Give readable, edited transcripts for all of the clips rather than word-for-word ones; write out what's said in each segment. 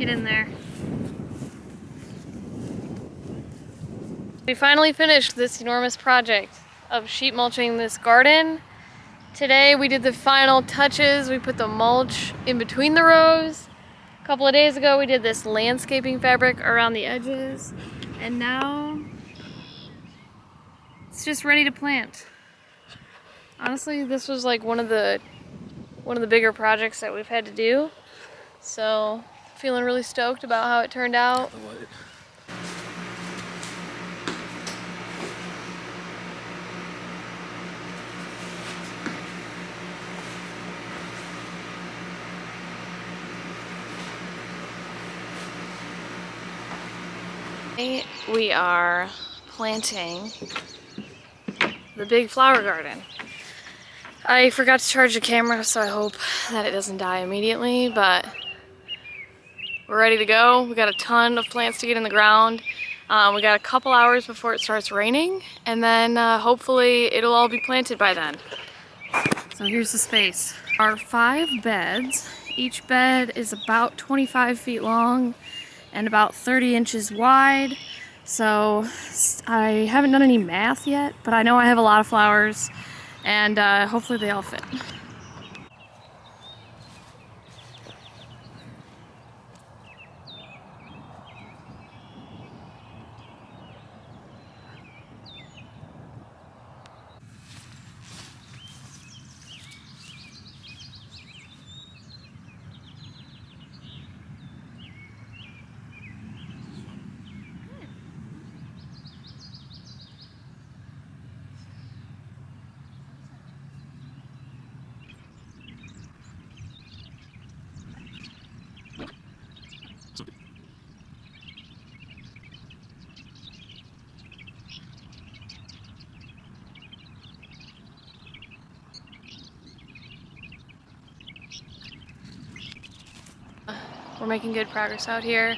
Get in there. We finally finished this enormous project of sheet mulching this garden. Today we did the final touches. We put the mulch in between the rows. A couple of days ago we did this landscaping fabric around the edges. And now it's just ready to plant. Honestly, this was like one of the bigger projects that we've had to do. So, feeling really stoked about how it turned out. We are planting the big flower garden. I forgot to charge the camera, so I hope that it doesn't die immediately, but we're ready to go. We got a ton of plants to get in the ground. We got a couple hours before it starts raining, and then hopefully it'll all be planted by then. So here's the space. Our 5 beds. Each bed is about 25 feet long and about 30 inches wide. So I haven't done any math yet, but I know I have a lot of flowers, and hopefully they all fit. We're making good progress out here.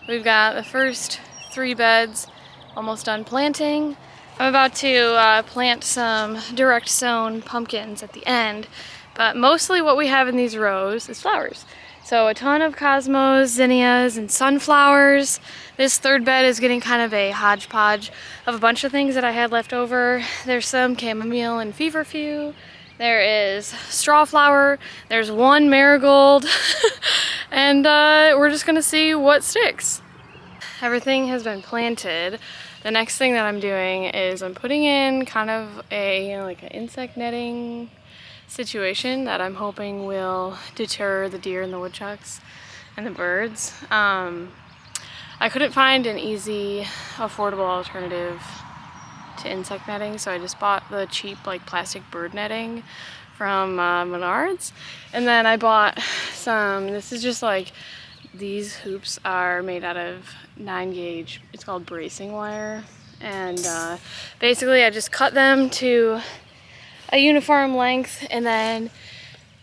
We've got the first 3 beds almost done planting. I'm about to plant some direct sown pumpkins at the end, but mostly what we have in these rows is flowers. So a ton of cosmos, zinnias, and sunflowers. This 3rd bed is getting kind of a hodgepodge of a bunch of things that I had left over. There's some chamomile and feverfew. There is strawflower, there's 1 marigold, and we're just gonna see what sticks. Everything has been planted. The next thing that I'm doing is I'm putting in kind of a, like an insect netting situation that I'm hoping will deter the deer and the woodchucks and the birds. I couldn't find an easy, affordable alternative to insect netting, so I just bought the cheap like plastic bird netting from Menards, and then I bought some, this is just like, these hoops are made out of 9-gauge, it's called bracing wire, and basically I just cut them to a uniform length and then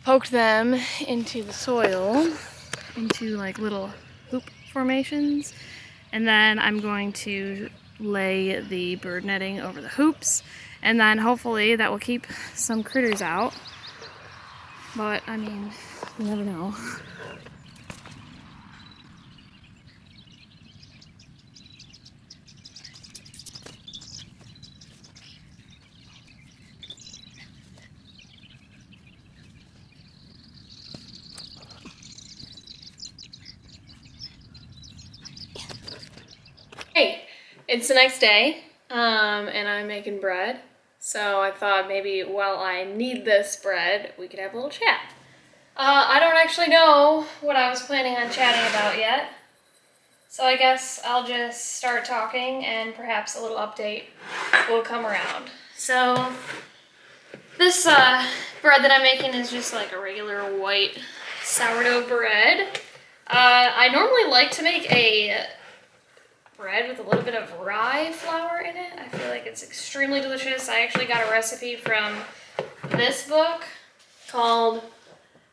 poked them into the soil, into like little hoop formations, and then I'm going to lay the bird netting over the hoops, and then hopefully that will keep some critters out. But I mean, you never know. Hey, it's the next day, and I'm making bread. So I thought maybe while I knead this bread, we could have a little chat. I don't actually know what I was planning on chatting about yet. So I guess I'll just start talking and perhaps a little update will come around. So this bread that I'm making is just like a regular white sourdough bread. I normally like to make a bread with a little bit of rye flour in it. I feel like it's extremely delicious. I actually got a recipe from this book called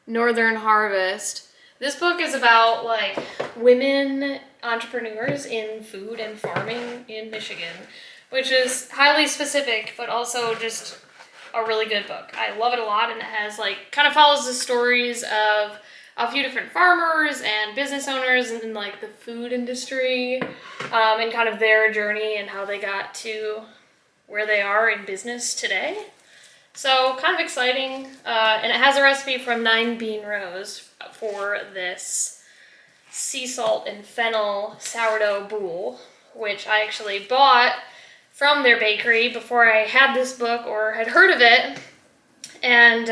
Northern Harvest. This book is about like women entrepreneurs in food and farming in Michigan, which is highly specific, but also just a really good book. I love it a lot, and it has like, kind of follows the stories of a few different farmers and business owners in like the food industry, and kind of their journey and how they got to where they are in business today. So kind of exciting, and it has a recipe from 9 Bean Rose for this sea salt and fennel sourdough boule, which I actually bought from their bakery before I had this book or had heard of it, and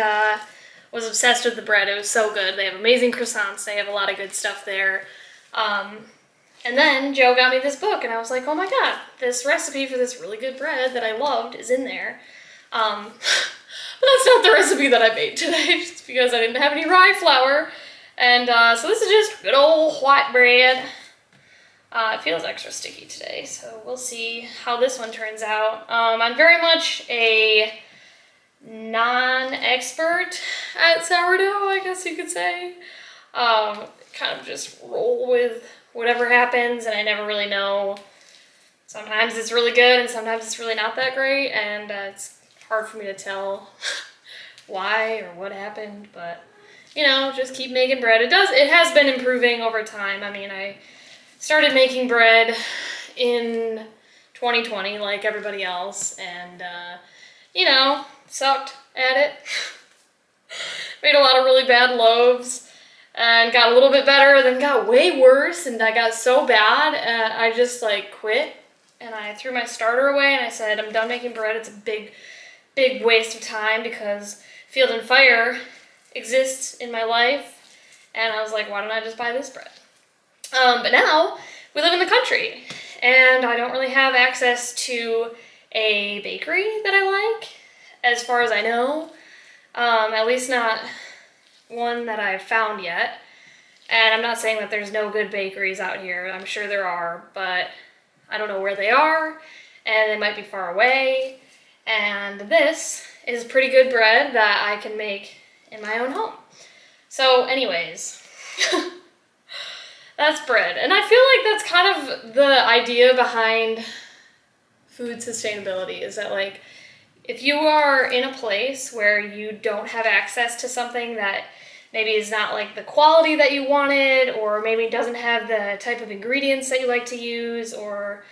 was obsessed with the bread. It was so good. They have amazing croissants. They have a lot of good stuff there. And then Joe got me this book, and I was like, oh my god, this recipe for this really good bread that I loved is in there. But that's not the recipe that I made today, just because I didn't have any rye flour. And so this is just good old white bread. It feels extra sticky today, so we'll see how this one turns out. I'm very much a non-expert at sourdough, I guess you could say. Kind of just roll with whatever happens, and I never really know. Sometimes it's really good, and sometimes it's really not that great, and it's hard for me to tell why or what happened, but you know, just keep making bread. It has been improving over time. I mean, I started making bread in 2020 like everybody else, and you know, sucked at it. Made a lot of really bad loaves and got a little bit better, then got way worse, and I got so bad I just like quit, and I threw my starter away, and I said, I'm done making bread. It's a big waste of time because Field and Fire exists in my life, and I was like, why don't I just buy this bread? But now we live in the country, and I don't really have access to a bakery that I like, as far as I know. At least not one that I've found yet. And I'm not saying that there's no good bakeries out here. I'm sure there are, but I don't know where they are, and they might be far away. And this is pretty good bread that I can make in my own home. So anyways, that's bread. And I feel like that's kind of the idea behind food sustainability, is that like, if you are in a place where you don't have access to something that maybe is not like the quality that you wanted, or maybe doesn't have the type of ingredients that you like to use, or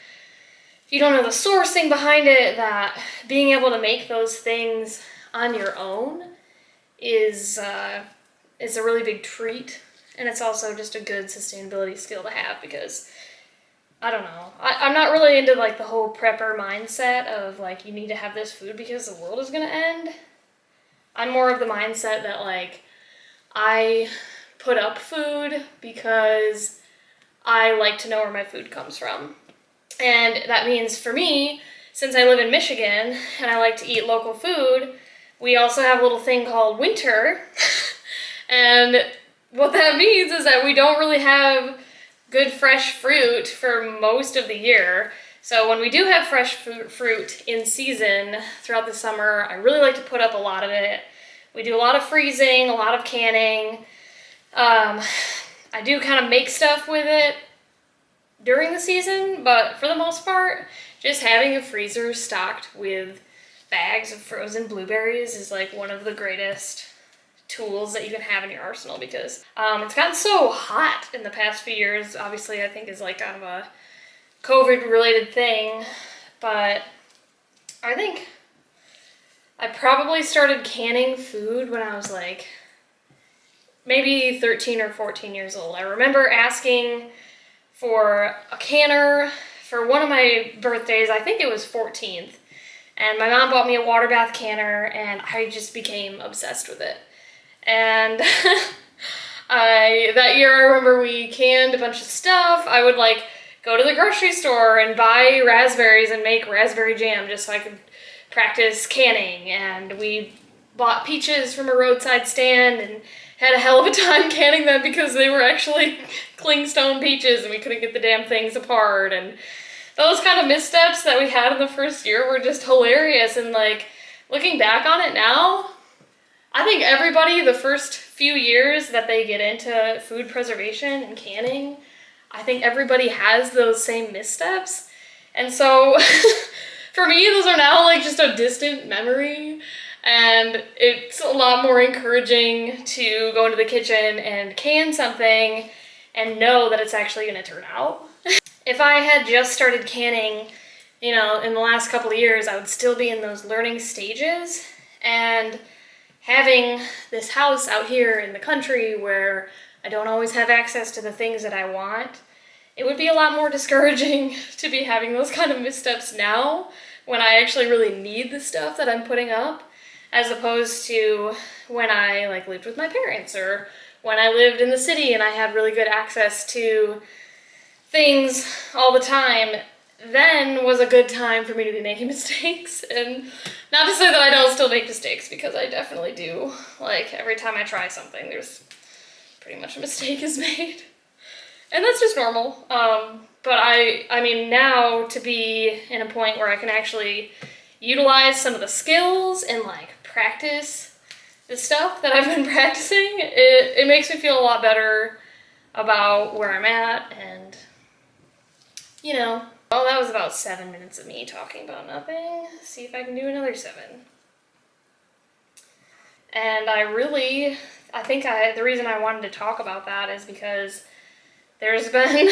you don't know the sourcing behind it, that being able to make those things on your own is a really big treat. And it's also just a good sustainability skill to have, because I don't know. I'm not really into like the whole prepper mindset of like, you need to have this food because the world is gonna end. I'm more of the mindset that like, I put up food because I like to know where my food comes from. And that means for me, since I live in Michigan and I like to eat local food, we also have a little thing called winter. And what that means is that we don't really have good fresh fruit for most of the year. So when we do have fresh fruit in season throughout the summer, I really like to put up a lot of it. We do a lot of freezing, a lot of canning. I do kind of make stuff with it during the season, but for the most part, just having a freezer stocked with bags of frozen blueberries is like one of the greatest tools that you can have in your arsenal, because it's gotten so hot in the past few years. Obviously, I think is like kind of a COVID related thing, but I think I probably started canning food when I was like maybe 13 or 14 years old. I remember asking for a canner for one of my birthdays. I think it was 14th, and my mom bought me a water bath canner, and I just became obsessed with it. And that year I remember we canned a bunch of stuff. I would like go to the grocery store and buy raspberries and make raspberry jam just so I could practice canning. And we bought peaches from a roadside stand and had a hell of a time canning them because they were actually clingstone peaches and we couldn't get the damn things apart. And those kind of missteps that we had in the first year were just hilarious. And like, looking back on it now, I think everybody, the first few years that they get into food preservation and canning, I think everybody has those same missteps. And so for me, those are now like just a distant memory. And it's a lot more encouraging to go into the kitchen and can something and know that it's actually going to turn out. If I had just started canning, you know, in the last couple of years, I would still be in those learning stages. And having this house out here in the country where I don't always have access to the things that I want, it would be a lot more discouraging to be having those kind of missteps now when I actually really need the stuff that I'm putting up, as opposed to when I like lived with my parents or when I lived in the city and I had really good access to things all the time. Then was a good time for me to be making mistakes. And not to say that I don't still make mistakes, because I definitely do. Like every time I try something, there's pretty much a mistake is made. And that's just normal. But I mean, now to be in a point where I can actually utilize some of the skills and like practice the stuff that I've been practicing, it makes me feel a lot better about where I'm at. And, you know, well, that was about 7 minutes of me talking about nothing. See if I can do another 7. And I think the reason I wanted to talk about that is because there's been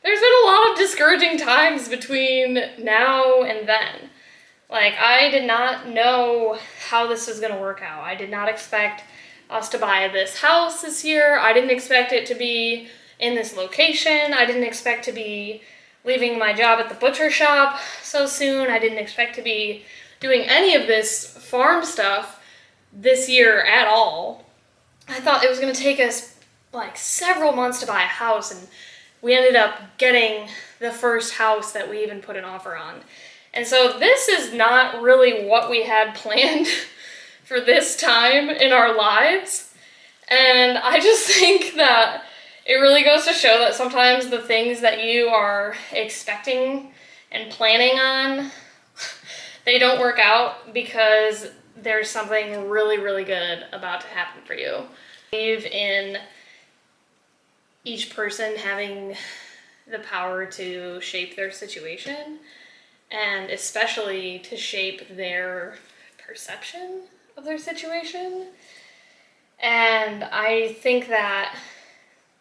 a lot of discouraging times between now and then. Like, I did not know how this was going to work out. I did not expect us to buy this house this year. I didn't expect it to be in this location. I didn't expect to be leaving my job at the butcher shop so soon. I didn't expect to be doing any of this farm stuff this year at all. I thought it was going to take us like several months to buy a house, and we ended up getting the first house that we even put an offer on. And so this is not really what we had planned for this time in our lives. And I just think that it really goes to show that sometimes the things that you are expecting and planning on, they don't work out because there's something really, really good about to happen for you. I believe in each person having the power to shape their situation, and especially to shape their perception of their situation. And I think that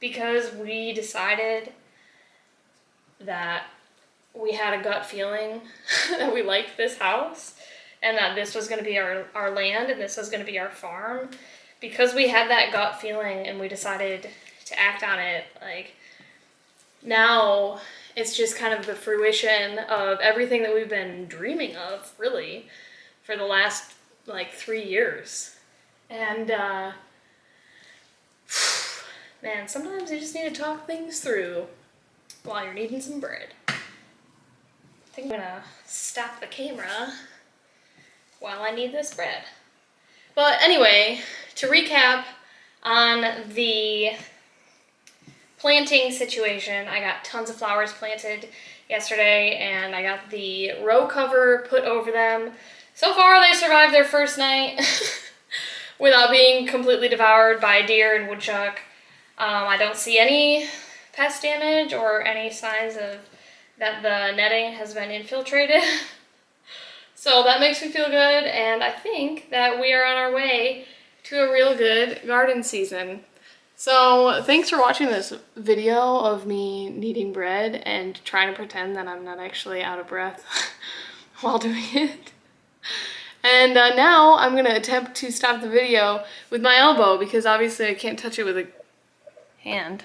because we decided that we had a gut feeling that we liked this house and that this was going to be our land and this was going to be our farm, because we had that gut feeling and we decided to act on it, like, now it's just kind of the fruition of everything that we've been dreaming of, really, for the last, like, 3 years. And, man, sometimes you just need to talk things through while you're kneading some bread. I think I'm gonna stop the camera while I knead this bread. But anyway, to recap on the planting situation, I got tons of flowers planted yesterday, and I got the row cover put over them. So far, they survived their first night without being completely devoured by deer and woodchuck. I don't see any pest damage or any signs of that the netting has been infiltrated. So that makes me feel good, and I think that we are on our way to a real good garden season. So thanks for watching this video of me kneading bread and trying to pretend that I'm not actually out of breath while doing it. And now I'm gonna attempt to stop the video with my elbow, because obviously I can't touch it with a hand.